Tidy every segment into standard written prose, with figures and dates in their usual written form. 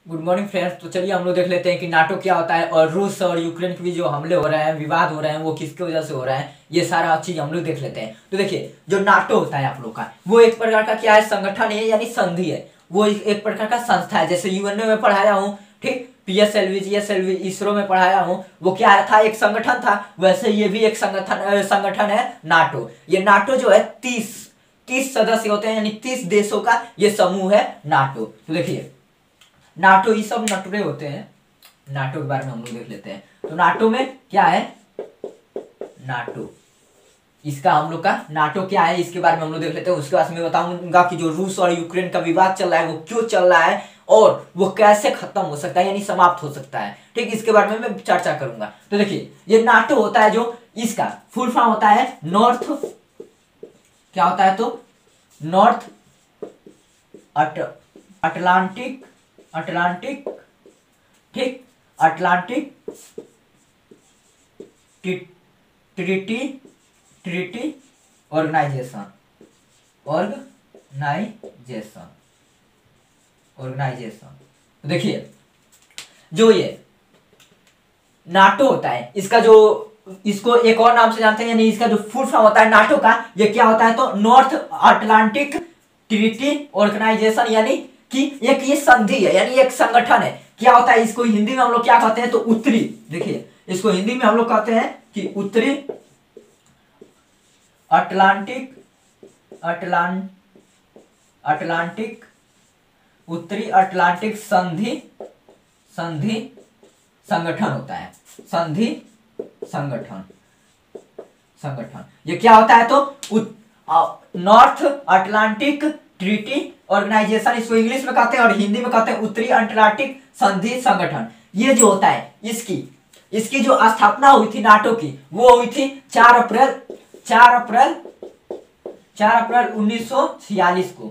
Good morning friends. तो चलिए हम लोग देख लेते हैं कि नाटो क्या होता है और रूस और यूक्रेन के भी जो हमले हो रहे हैं, विवाद हो रहे हैं, वो किसकी वजह से हो रहा है, ये सारा चीज हम लोग देख लेते हैं। तो देखिए, जो नाटो होता है आप लोग का, वो एक प्रकार का क्या है, संगठन है, यानी संधि है। वो एक प्रकार का संस्था है। जैसे यूएनओ में पढ़ाया हूँ, ठीक, पीएसएलवी, जीएसएलवी, इसरो में पढ़ाया हूँ, वो क्या था, एक संगठन था। वैसे ये भी एक संगठन है नाटो। ये नाटो जो है 30 सदस्य होते हैं, यानी 30 देशों का ये समूह है नाटो। तो देखिए, नाटो ये सब नटुरे होते हैं। नाटो के बारे में हम लोग देख लेते हैं। तो नाटो में क्या है, नाटो, इसका हम लोग का नाटो क्या है, इसके बारे में हम लोग देख लेते हैं। उसके बाद मैं बताऊंगा कि जो रूस और यूक्रेन का विवाद चल रहा है वो क्यों चल रहा है और वो कैसे खत्म हो सकता है, यानी समाप्त हो सकता है। ठीक, इसके बारे में मैं चर्चा करूंगा। तो देखिए, ये नाटो होता है, जो इसका फुल फॉर्म होता है नॉर्थ, क्या होता है, तो नॉर्थ अटलांटिक, ठीक, अटलांटिक ट्रीटी ऑर्गेनाइजेशन, तो देखिए, जो ये नाटो होता है, इसका जो, इसको एक और नाम से जानते हैं, यानी इसका जो फुल फॉर्म होता है नाटो का, ये क्या होता है, तो नॉर्थ अटलांटिक ट्रीटी ऑर्गेनाइजेशन, यानी कि एक ये संधि है, यानी एक संगठन है। क्या होता है, इसको हिंदी में हम लोग क्या कहते हैं, तो उत्तरी, देखिए इसको हिंदी में हम लोग कहते हैं कि उत्तरी अटलांटिक उत्तरी अटलांटिक संधि संगठन होता है। संगठन ये क्या होता है, तो नॉर्थ अटलांटिक ट्रीटी ऑर्गेनाइजेशन, इसको इंग्लिश में कहते हैं और हिंदी में कहते हैं उत्तरी अटलांटिक संधि संगठन। ये जो होता है, इसकी जो स्थापना हुई थी नाटो की, वो हुई थी 4 अप्रैल 1946 को।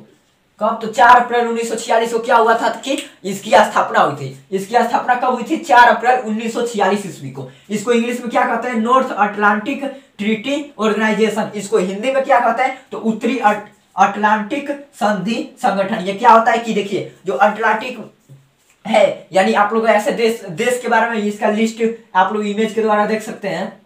कब, तो 4 अप्रैल 1946 को क्या हुआ था कि इसकी स्थापना हुई थी। इसकी स्थापना कब हुई थी, 4 अप्रैल 1946 ईस्वी को। इसको इंग्लिश में क्या कहते हैं, नॉर्थ अटलांटिक ट्रीटी ऑर्गेनाइजेशन। इसको हिंदी में क्या कहते हैं, तो उत्तरी अटलांटिक संधि संगठन। ये क्या होता है कि देखिए, जो अटलांटिक है, यानी आप लोग ऐसे देश के बारे में इसका लिस्ट आप लोग इमेज के द्वारा देख सकते हैं।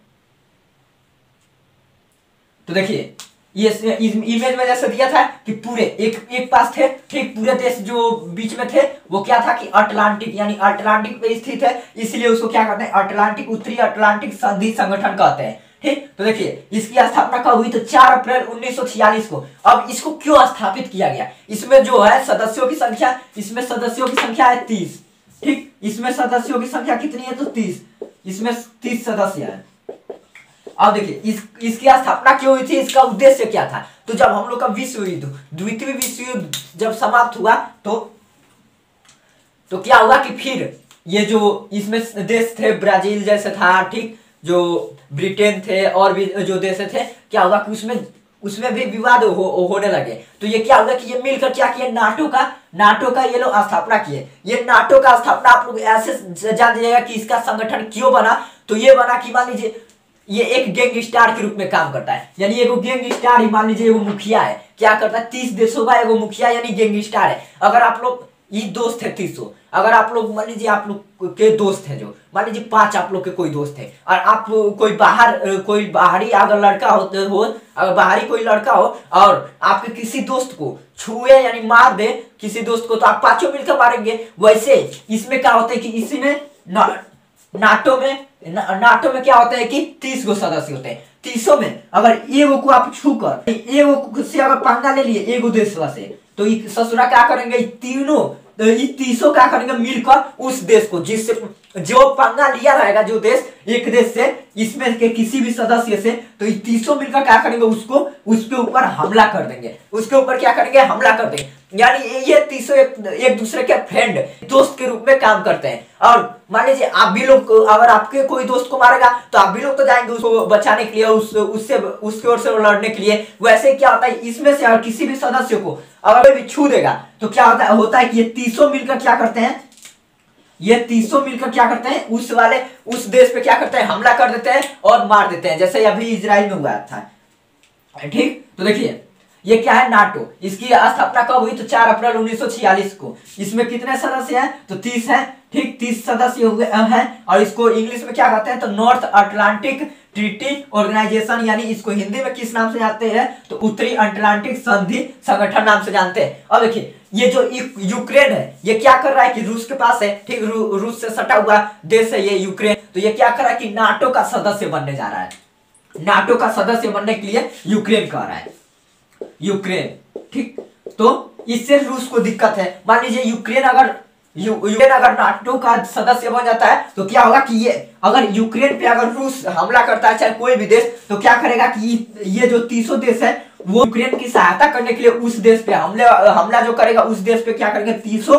तो देखिए, ये इमेज में जैसे दिया था कि पूरे एक पास थे, ठीक, पूरे देश जो बीच में थे वो क्या था कि अटलांटिक, यानी अटलांटिक पे स्थित है, इसलिए उसको क्या कहते हैं, अटलांटिक, उत्तरी अटलांटिक संधि संगठन कहते हैं। ठीक, तो देखिए, इसकी स्थापना कब हुई, तो 4 अप्रैल 1946 को। अब इसको क्यों स्थापित किया गया, इसमें जो है सदस्यों की संख्या, इसमें सदस्यों की संख्या है 30। ठीक, इसमें सदस्यों की संख्या कितनी है, तो 30, इसमें 30 सदस्य है। अब देखिए, इसकी स्थापना क्यों हुई थी, इसका उद्देश्य क्या था। तो जब हम लोग का विश्व युद्ध, द्वितीय विश्व युद्ध जब समाप्त हुआ, तो क्या हुआ कि फिर ये जो इसमें देश थे, ब्राजील जैसे था, ठीक, जो ब्रिटेन थे और भी जो देश थे, क्या हुआ कि उसमें भी विवाद होने लगे। तो ये क्या हुआ कि ये मिलकर क्या किए, नाटो का ये लोग स्थापना किए। ये नाटो का स्थापना आप लोग ऐसे जान दीजिएगा कि इसका संगठन क्यों बना। तो ये बना कि मान लीजिए, ये एक गैंगस्टर के रूप में काम करता है, यानी एगो गैंगस्टर ही, मान लीजिए वो मुखिया है, क्या करता है, 30 देशों का एगो मुखिया यानी गैंगस्टर है। अगर आप लोग, ये दोस्त है 30, अगर आप लोग मान लीजिए, आप लोग के दोस्त हैं, जो मान लीजिए 5 आप लोग के कोई दोस्त है, और आप कोई बाहरी अगर लड़का हो, अगर बाहरी कोई लड़का हो और आपके किसी दोस्त को छुए यानी मार दे किसी दोस्त को, तो आप 5 मिलकर मारेंगे। वैसे इसमें क्या होता है कि इसी में नाटो में क्या होता है कि 30 गो सदस्य होते हैं। 30 में अगर एगो को आप छूकर, एगो से अगर पंगा ले लिए एगो देश से, तो ससुरा क्या करेंगे, तीनों, तो ये 30 क्या करेंगे, मिलकर उस देश को, जिससे जो पंगा लिया रहेगा, जो देश, एक देश से, इसमें के किसी भी सदस्य से, तो ये 30 मिलकर क्या करेंगे, उसके ऊपर हमला कर देंगे, उसके ऊपर क्या करेंगे, हमला कर देंगे। यानी ये 30 एक दूसरे के फ्रेंड, दोस्त के रूप में काम करते हैं। और मान लीजिए आप भी लोग, अगर आपके कोई दोस्त को मारेगा, तो आप भी लोग तो जाएंगे उसको बचाने के लिए, उसके ओर से लड़ने के लिए। वैसे क्या होता है, इसमें से अगर किसी भी सदस्य को अगर भी छू देगा, तो क्या होता है कि ये 30 मिलकर क्या करते हैं, ये 300 मिलकर क्या करते हैं, उस देश पे क्या करते हैं, हमला कर देते हैं और मार देते हैं, जैसे अभी इजराइल में हुआ था। ठीक, तो देखिए ये क्या है, नाटो। इसकी स्थापना कब हुई, तो 4 अप्रैल 1946 को। इसमें कितने सदस्य हैं, तो 30 हैं, ठीक, 30 सदस्य हुए हैं। और इसको इंग्लिश में क्या कहते हैं, तो नॉर्थ अटलांटिक ट्रीटी ऑर्गेनाइजेशन, यानी इसको हिंदी में किस नाम से जानते हैं, तो उत्तरी अटलांटिक संधि संगठन नाम से जानते हैं। अब देखिए ये जो यूक्रेन है, ये क्या कर रहा है कि रूस के पास है, ठीक, रूस से सटा हुआ देश है ये यूक्रेन। तो ये क्या कर रहा है कि नाटो का सदस्य बनने जा रहा है। नाटो का सदस्य बनने के लिए यूक्रेन कह रहा है, यूक्रेन, ठीक। तो इससे रूस को दिक्कत है। मान लीजिए यूक्रेन अगर नाटो का सदस्य बन जाता है तो क्या होगा कि ये अगर यूक्रेन पे अगर रूस हमला करता है, चाहे कोई भी देश, तो क्या करेगा कि ये जो 30 देश है वो यूक्रेन की सहायता करने के लिए उस देश पे हमला जो करेगा, उस देश पे क्या करेंगे, 30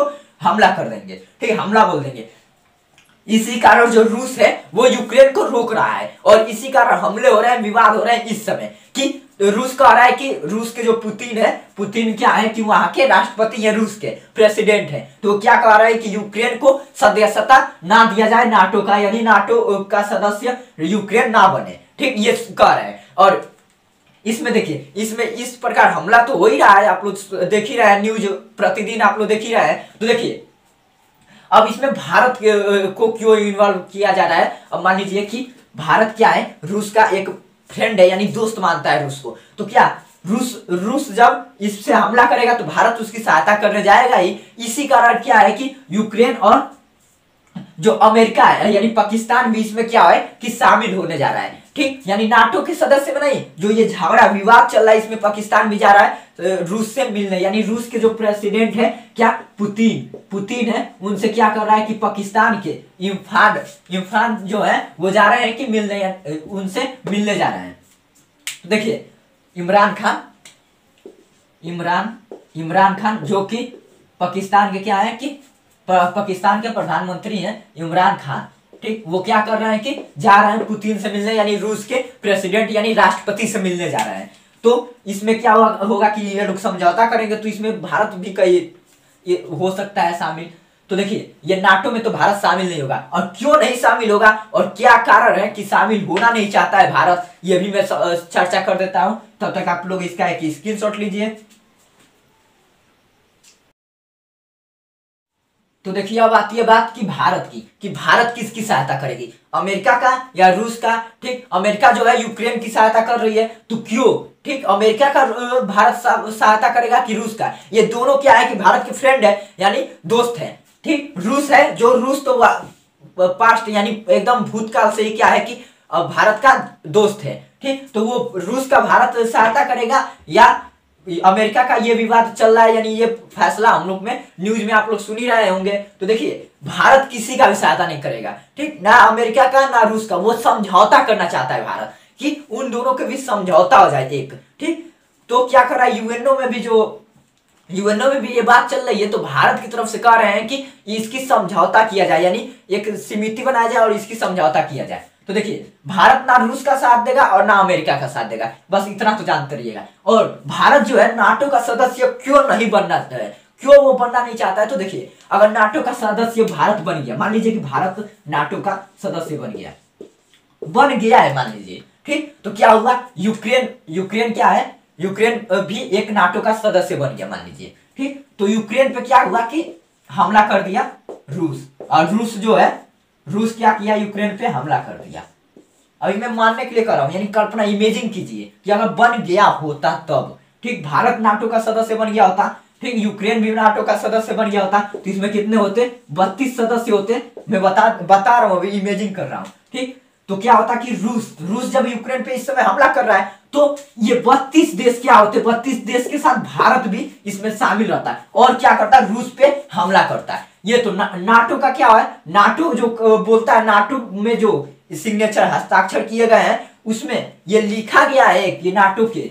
हमला कर देंगे, ठीक, हमला बोल देंगे। इसी कारण जो रूस है वो यूक्रेन को रोक रहा है, और इसी कारण हमले हो रहे हैं, विवाद हो रहे हैं इस समय। कि रूस कह रहा है कि रूस के जो पुतिन है, पुतिन क्या है कि वहां के राष्ट्रपति हैं, रूस के प्रेसिडेंट हैं, तो क्या कह रहा है कि यूक्रेन को सदस्यता ना दिया जाए नाटो का, यानी नाटो का सदस्य यूक्रेन ना बने, ठीक, ये कह रहा है। और इसमें देखिए, इसमें इस प्रकार हमला तो हो ही रहा है, आप लोग देख ही रहे हैं, न्यूज प्रतिदिन आप लोग देख ही रहे हैं। तो देखिए अब इसमें भारत को क्यों इन्वॉल्व किया जा रहा है। अब मान लीजिए कि भारत क्या है, रूस का एक फ्रेंड है, यानी दोस्त मानता है रूस को। तो क्या रूस जब इससे हमला करेगा तो भारत उसकी सहायता करने जाएगा ही। इसी कारण क्या है कि यूक्रेन और जो अमेरिका है यानी पाकिस्तान भी इसमें क्या है कि शामिल होने जा रहा है, ठीक, यानी नाटो के सदस्य में नहीं। जो ये झगड़ा विवाद चल रहा है इसमें पाकिस्तान भी जा रहा है रूस से मिलने, यानी रूस के जो प्रेसिडेंट है क्या, पुतिन है, उनसे क्या कर रहा है कि पाकिस्तान के इरफान जो है वो जा रहे हैं कि मिलने, उनसे मिलने जा रहे हैं। देखिए इमरान खान जो कि पाकिस्तान के क्या है कि पाकिस्तान के प्रधानमंत्री हैं इमरान खान, ठीक, वो क्या कर रहे हैं कि जा रहे हैं पुतिन से मिलने, यानी रूस के प्रेसिडेंट यानी राष्ट्रपति से मिलने जा रहे हैं। तो इसमें क्या होगा कि ये लोग समझौता करेंगे, तो इसमें भारत भी कई हो सकता है शामिल। तो देखिए ये नाटो में तो भारत शामिल नहीं होगा, और क्यों नहीं शामिल होगा और क्या कारण है कि शामिल होना नहीं चाहता है भारत, ये भी मैं चर्चा कर देता हूं। तब तक आप लोग इसका एक स्क्रीनशॉट लीजिए। तो देखिए अब आती है बात कि भारत की, कि भारत किसकी सहायता करेगी, अमेरिका का या रूस का, ठीक। अमेरिका जो है यूक्रेन की सहायता कर रही है, तो क्यों, ठीक, अमेरिका का भारत सहायता करेगा कि रूस का। ये दोनों क्या है कि भारत के फ्रेंड है, यानी दोस्त है, ठीक। रूस है जो रूस तो पास्ट यानी एकदम भूतकाल से ही क्या है कि भारत का दोस्त है, ठीक। तो वो रूस का भारत सहायता करेगा या अमेरिका का, ये विवाद चल रहा है, यानी ये फैसला हम लोग में न्यूज में आप लोग सुन ही रहे होंगे। तो देखिए भारत किसी का भी सहायता नहीं करेगा, ठीक, ना अमेरिका का ना रूस का। वो समझौता करना चाहता है भारत कि उन दोनों के बीच समझौता हो जाए एक, ठीक। तो क्या कर रहा है यूएनओ में भी ये बात चल रही है, तो भारत की तरफ से कह रहे हैं कि इसकी समझौता किया जाए, यानी एक समिति बनाया जाए और इसकी समझौता किया जाए। तो देखिए भारत ना रूस का साथ देगा और ना अमेरिका का साथ देगा, बस इतना तो जानते रहिएगा। और भारत जो है नाटो का सदस्य क्यों नहीं बनना है, क्यों वो बनना नहीं चाहता है, तो देखिए अगर नाटो का सदस्य भारत बन गया, मान लीजिए कि भारत नाटो का सदस्य बन गया है मान लीजिए, ठीक, तो क्या हुआ, यूक्रेन क्या है, यूक्रेन भी एक नाटो का सदस्य बन गया मान लीजिए, ठीक। तो यूक्रेन पे क्या हुआ कि हमला कर दिया रूस, और रूस क्या किया, यूक्रेन पे हमला कर दिया। अभी मैं मानने के लिए कर रहा हूं, यानी कल्पना इमेजिन कीजिए कि अगर बन गया होता तब, ठीक, भारत नाटो का सदस्य बन गया होता, ठीक, यूक्रेन भी नाटो का सदस्य बन गया होता, तो इसमें कितने होते, 32 सदस्य होते। मैं बता रहा हूं, अभी इमेजिन कर रहा हूं, ठीक। तो क्या होता कि रूस जब यूक्रेन पे इस समय हमला कर रहा है, तो ये 32 देश क्या होते, 32 देश के साथ भारत भी इसमें शामिल रहता है और क्या करता है, रूस पे हमला करता है। ये तो नाटो का क्या है, नाटो जो बोलता है, नाटो में जो सिग्नेचर हस्ताक्षर किए गए हैं उसमें ये लिखा गया है कि नाटो के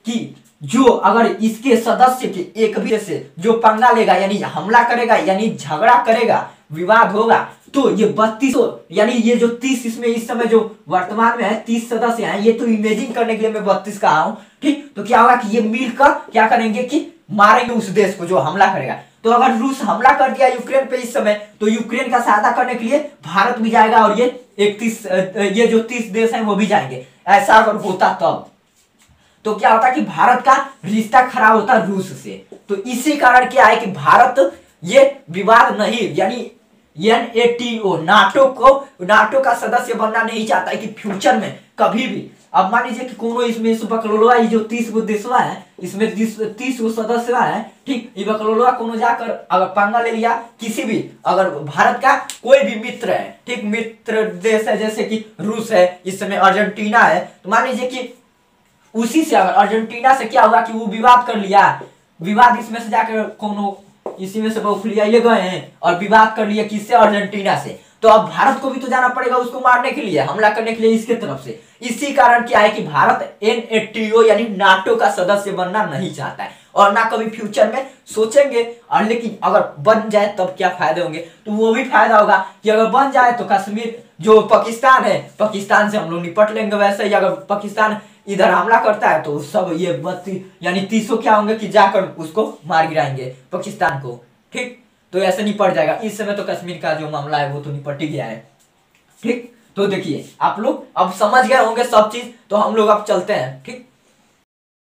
कि जो अगर इसके सदस्य के एक भी से जो पंगा लेगा, यानी हमला करेगा, यानी झगड़ा करेगा, विवाद होगा, तो ये 32 यानी ये जो 30 इसमें इस समय जो वर्तमान में है 30 सदस्य हैं, ये तो इमेजिन करने के लिए मैं 32 कहा हूं, ठीक। तो क्या होगा कि ये मिलकर क्या करेंगे कि मारेंगे उस देश को जो हमला करेगा। तो अगर रूस हमला कर दिया यूक्रेन पे इस समय, तो यूक्रेन का सहायता करने के लिए भारत भी जाएगा और ये जो 30 देश हैं वो भी जाएंगे, ऐसा अगर होता तब। तो क्या होता है कि भारत का रिश्ता खराब होता है रूस से। तो इसी कारण क्या है कि भारत ये विवाद नहीं, यानी NATO नाटो का सदस्य बनना नहीं चाहता है कि फ्यूचर में कभी भी। अब मान लीजिए कि कोनो इसमें बकलोलवा जो 30 गो देशवा है, इसमें 30 गो सदस्य है, ठीक, ये बकलोलवा कोनो जाकर अगर पंगा ले लिया किसी भी, अगर भारत का कोई भी मित्र है, ठीक, मित्र देश है जैसे कि रूस है, इस समय अर्जेंटीना है, तो मान लीजिए कि उसी से अगर अर्जेंटीना से क्या हुआ कि वो विवाद कर लिया, विवाद इसमें से जाकर कोनो इसी में से बौखलिया ये गए हैं और विवाद कर लिया किससे, अर्जेंटीना से, तो अब भारत को भी तो जाना पड़ेगा उसको मारने के लिए, हमला करने के लिए इसके तरफ से। इसी कारण क्या है कि भारत NATO यानी नाटो का सदस्य बनना नहीं चाहता है और ना कभी फ्यूचर में सोचेंगे। और लेकिन अगर बन जाए तब क्या फायदे होंगे, तो वो भी फायदा होगा कि अगर बन जाए तो कश्मीर जो पाकिस्तान है, पाकिस्तान से हम लोग निपट लेंगे। वैसे ही अगर पाकिस्तान इधर हमला करता है तो सब ये 32 यानी 30 क्या होंगे कि जाकर उसको मार गिराएंगे पाकिस्तान को, ठीक, तो ऐसे निपट जाएगा। इस समय तो कश्मीर का जो मामला है वो तो निपट ही गया है, ठीक। तो देखिए आप लोग अब समझ गए होंगे सब चीज, तो हम लोग अब चलते हैं, ठीक।